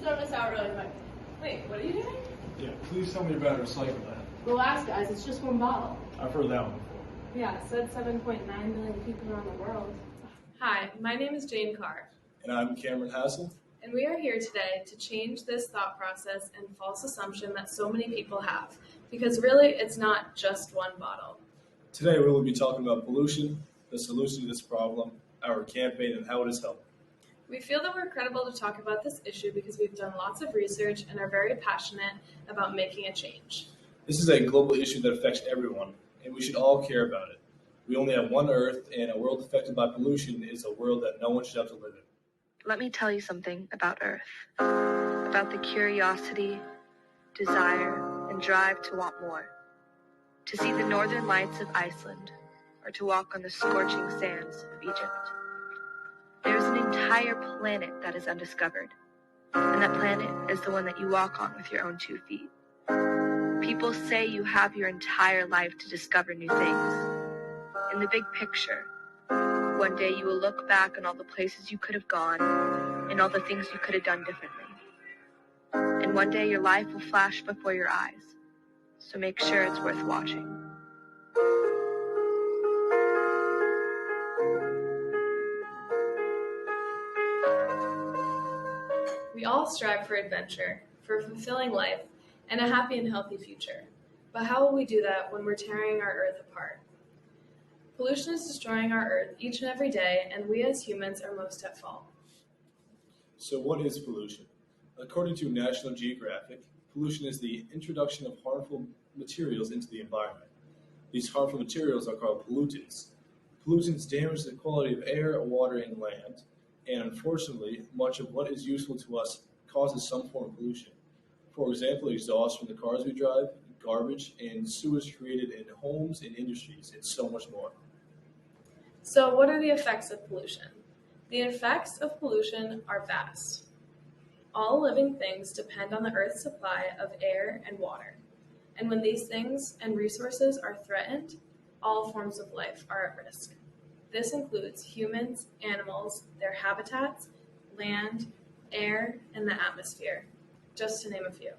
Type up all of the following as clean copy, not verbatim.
throw this out really quick. Wait, what are you doing? Yeah, please tell me about recycle that. Relax, guys. It's just one bottle. I've heard that one before. Yeah, it said 7.9 million people around the world. Hi, my name is Jane Carr, And I'm Cameron Hassel. and we are here today to change this thought process and false assumption that so many people have, because really it's not just one bottle. Today we will be talking about pollution, the solution to this problem, our campaign, and how it has helped. We feel that we're credible to talk about this issue because we've done lots of research and are very passionate about making a change. This is a global issue that affects everyone, and we should all care about it. We only have one Earth, and a world affected by pollution is a world that no one should have to live in. Let me tell you something about Earth, about the curiosity, desire, and drive to want more, to see the northern lights of Iceland, or to walk on the scorching sands of Egypt. There's an entire planet that is undiscovered, and that planet is the one that you walk on with your own 2 feet. People say you have your entire life to discover new things. In the big picture, one day you will look back on all the places you could have gone and all the things you could have done differently. And one day your life will flash before your eyes, so make sure it's worth watching. We all strive for adventure, for a fulfilling life, and a happy and healthy future. But how will we do that when we're tearing our Earth apart? Pollution is destroying our Earth each and every day, and we as humans are most at fault. So what is pollution? According to National Geographic, pollution is the introduction of harmful materials into the environment. These harmful materials are called pollutants. Pollutants damage the quality of air, water, and land, and unfortunately, much of what is useful to us causes some form of pollution. For example, exhaust from the cars we drive, garbage, and sewage created in homes and industries, and so much more. So what are the effects of pollution? The effects of pollution are vast. All living things depend on the Earth's supply of air and water. And when these things and resources are threatened, all forms of life are at risk. This includes humans, animals, their habitats, land, air, and the atmosphere, just to name a few.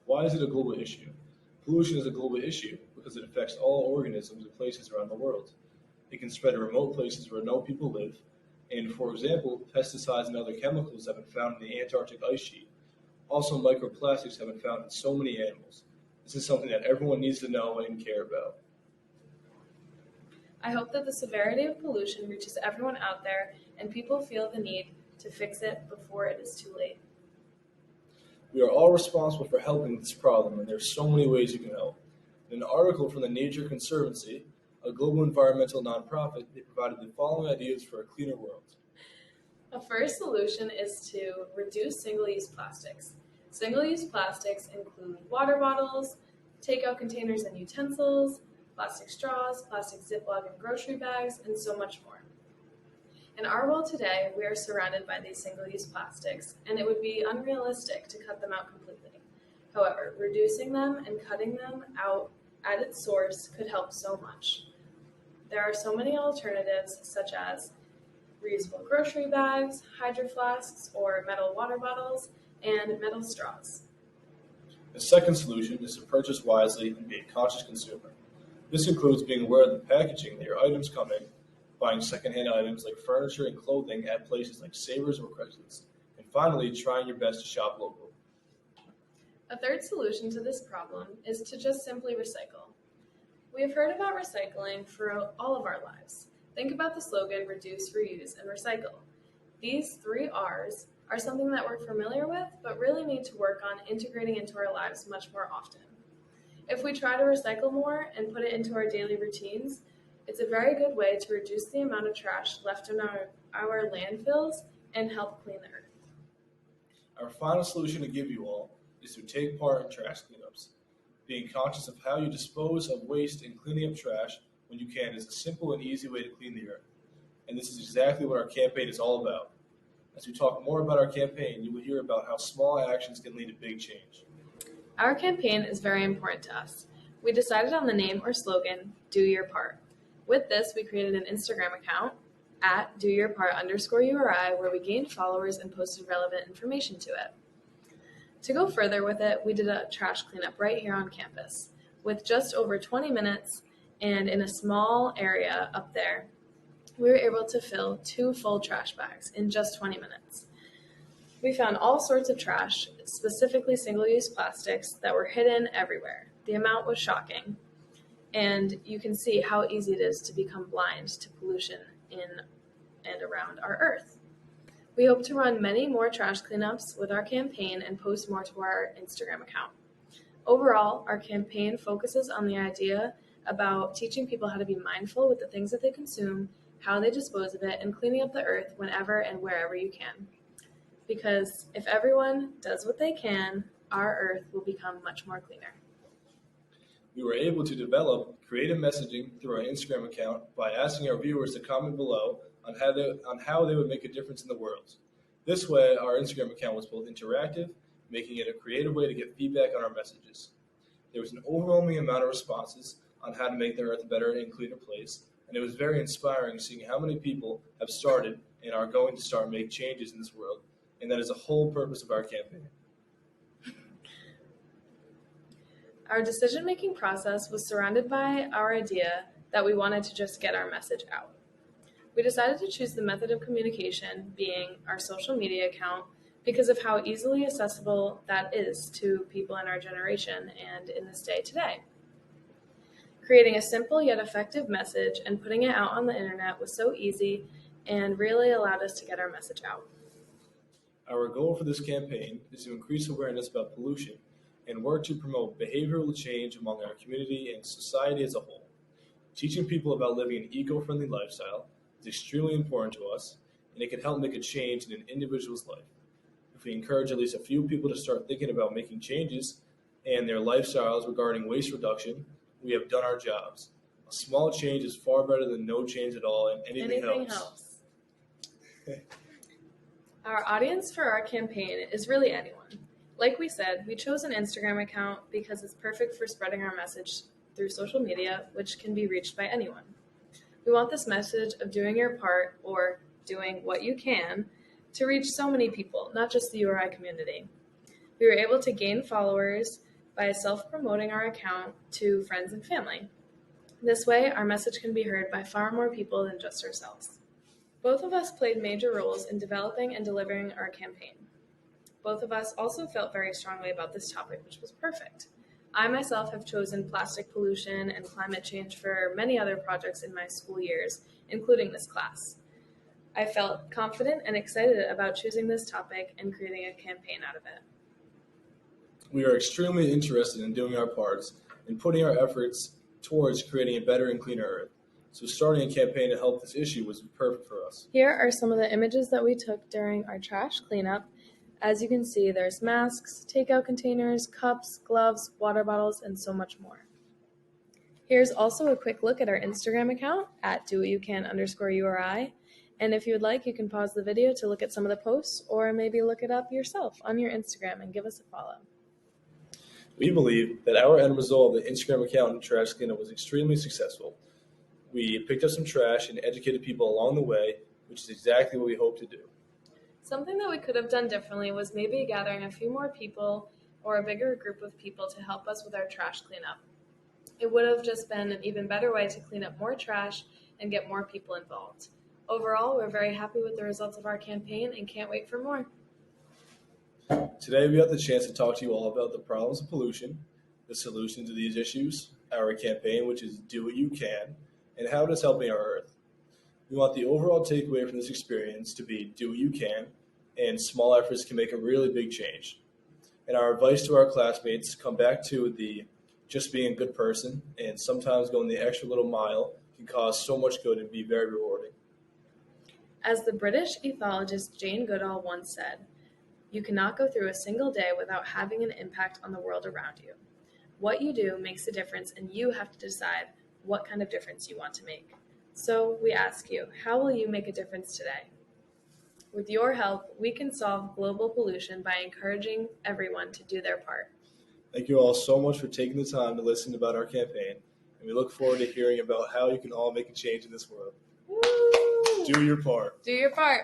Why is it a global issue? Pollution is a global issue because it affects all organisms and places around the world. It can spread to remote places where no people live, and for example, pesticides and other chemicals have been found in the Antarctic ice sheet. Also, microplastics have been found in so many animals. This is something that everyone needs to know and care about. I hope that the severity of pollution reaches everyone out there and people feel the need to fix it before it is too late. We are all responsible for helping with this problem, and there are so many ways you can help. In an article from the Nature Conservancy, a global environmental nonprofit, they provided the following ideas for a cleaner world. A first solution is to reduce single-use plastics. Single-use plastics include water bottles, takeout containers and utensils, plastic straws, plastic Ziploc and grocery bags, and so much more. In our world today, we are surrounded by these single-use plastics, and it would be unrealistic to cut them out completely. However, reducing them and cutting them out at its source could help so much. There are so many alternatives, such as reusable grocery bags, hydro flasks, or metal water bottles, and metal straws. The second solution is to purchase wisely and be a conscious consumer. This includes being aware of the packaging that your items come in, buying secondhand items like furniture and clothing at places like Savers or Craigslist, and finally, trying your best to shop local. A third solution to this problem is to just simply recycle. We have heard about recycling for all of our lives. Think about the slogan, reduce, reuse, and recycle. These 3 R's are something that we're familiar with, but really need to work on integrating into our lives much more often. If we try to recycle more and put it into our daily routines, it's a very good way to reduce the amount of trash left in our landfills and help clean the earth. Our final solution to give you all is to take part in trash cleanups. Being conscious of how you dispose of waste and cleaning up trash when you can is a simple and easy way to clean the earth. And this is exactly what our campaign is all about. As we talk more about our campaign, you will hear about how small actions can lead to big change. Our campaign is very important to us. We decided on the name or slogan, Do Your Part. With this, we created an Instagram account, at doyourpart_URI, where we gained followers and posted relevant information to it. To go further with it, we did a trash cleanup right here on campus. With just over 20 minutes and in a small area up there, we were able to fill 2 full trash bags in just 20 minutes. We found all sorts of trash, specifically single-use plastics, that were hidden everywhere. The amount was shocking, and you can see how easy it is to become blind to pollution in and around our Earth. We hope to run many more trash cleanups with our campaign and post more to our Instagram account. Overall, our campaign focuses on the idea about teaching people how to be mindful with the things that they consume, how they dispose of it, and cleaning up the Earth whenever and wherever you can. Because if everyone does what they can, our Earth will become much more cleaner. We were able to develop creative messaging through our Instagram account by asking our viewers to comment below on how they would make a difference in the world. This way, our Instagram account was both interactive, making it a creative way to get feedback on our messages. There was an overwhelming amount of responses on how to make the Earth a better and cleaner place, and it was very inspiring seeing how many people have started and are going to start making changes in this world, and that is the whole purpose of our campaign. Our decision-making process was surrounded by our idea that we wanted to just get our message out. We decided to choose the method of communication, being our social media account, because of how easily accessible that is to people in our generation and in this day today. Creating a simple yet effective message and putting it out on the internet was so easy and really allowed us to get our message out. Our goal for this campaign is to increase awareness about pollution and work to promote behavioral change among our community and society as a whole. Teaching people about living an eco-friendly lifestyle is extremely important to us, and it can help make a change in an individual's life. If we encourage at least a few people to start thinking about making changes and their lifestyles regarding waste reduction, we have done our jobs. A small change is far better than no change at all, and anything helps. Our audience for our campaign is really anyone. Like we said, we chose an Instagram account because it's perfect for spreading our message through social media, which can be reached by anyone. We want this message of doing your part, or doing what you can, to reach so many people, not just the URI community. We were able to gain followers by self-promoting our account to friends and family. This way, our message can be heard by far more people than just ourselves. Both of us played major roles in developing and delivering our campaign. Both of us also felt very strongly about this topic, which was perfect. I myself have chosen plastic pollution and climate change for many other projects in my school years, including this class. I felt confident and excited about choosing this topic and creating a campaign out of it. We are extremely interested in doing our parts and putting our efforts towards creating a better and cleaner Earth. So starting a campaign to help this issue was perfect for us. Here are some of the images that we took during our trash cleanup. As you can see, there's masks, takeout containers, cups, gloves, water bottles, and so much more. Here's also a quick look at our Instagram account at dowhatyoucan_URI. And if you would like, you can pause the video to look at some of the posts, or maybe look it up yourself on your Instagram and give us a follow. We believe that our end result of the Instagram account and trash cleanup was extremely successful. We picked up some trash and educated people along the way, which is exactly what we hope to do. Something that we could have done differently was maybe gathering a few more people or a bigger group of people to help us with our trash cleanup. It would have just been an even better way to clean up more trash and get more people involved. Overall, we're very happy with the results of our campaign and can't wait for more. Today, we have the chance to talk to you all about the problems of pollution, the solution to these issues, our campaign, which is Do What You Can, and how it is helping our Earth. We want the overall takeaway from this experience to be do what you can, and small efforts can make a really big change. And our advice to our classmates come back to the just being a good person, and sometimes going the extra little mile can cause so much good and be very rewarding. As the British ethologist Jane Goodall once said, "You cannot go through a single day without having an impact on the world around you. What you do makes a difference, and you have to decide what kind of difference you want to make." So we ask you, how will you make a difference today? With your help, we can solve global pollution by encouraging everyone to do their part. Thank you all so much for taking the time to listen about our campaign, and we look forward to hearing about how you can all make a change in this world. Woo! Do your part. Do your part.